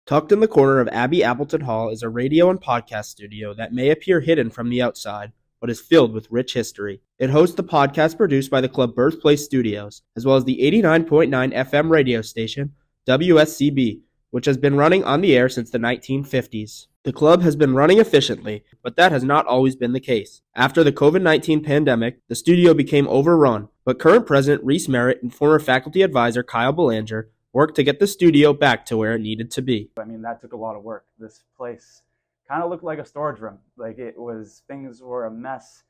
Tucked in the corner of Abbey Appleton Hall is a radio and podcast studio that may appear hidden from the outside, but is filled with rich history. It hosts the podcast produced by the club Birthplace Studios, as well as the 89.9 FM radio station, WSCB, which has been running on the air since the 1950s. The club has been running efficiently, but that has not always been the case. After the COVID-19 pandemic, the studio became overrun, but current president Reese Merritt and former faculty advisor Kyle Belanger worked to get the studio back to where it needed to be. I mean, that took a lot of work. This place kind of looked like a storage room. Like things were a mess.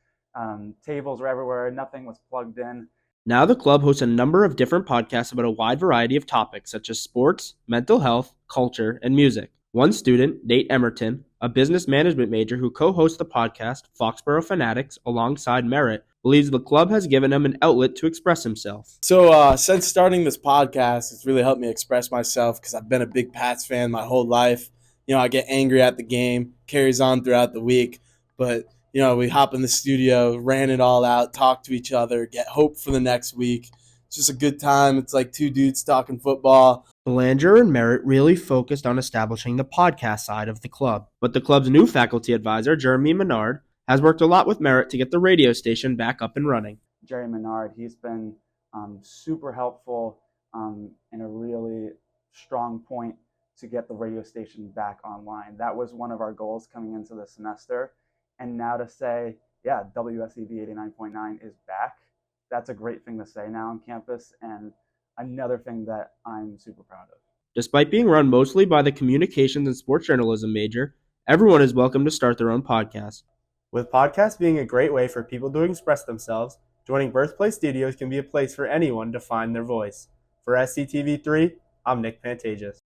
Tables were everywhere. Nothing was plugged in. Now the club hosts a number of different podcasts about a wide variety of topics such as sports, mental health, culture, and music. One student, Nate Emerton, a business management major who co-hosts the podcast Foxborough Fanatics alongside Merritt, believes the club has given him an outlet to express himself. So since starting this podcast, it's really helped me express myself because I've been a big Pats fan my whole life. I get angry at the game, carries on throughout the week. But, we hop in the studio, ran it all out, talk to each other, get hope for the next week. It's just a good time. It's like two dudes talking football. Belanger and Merritt really focused on establishing the podcast side of the club. But the club's new faculty advisor, Jeremy Menard, has worked a lot with Merritt to get the radio station back up and running. Jerry Menard, he's been super helpful and a really strong point to get the radio station back online. That was one of our goals coming into the semester. And now to say, yeah, WSEV 89.9 is back, that's a great thing to say now on campus and another thing that I'm super proud of. Despite being run mostly by the communications and sports journalism major, everyone is welcome to start their own podcast. With podcasts being a great way for people to express themselves, joining Birthplace Studios can be a place for anyone to find their voice. For SCTV3, I'm Nick Pantages.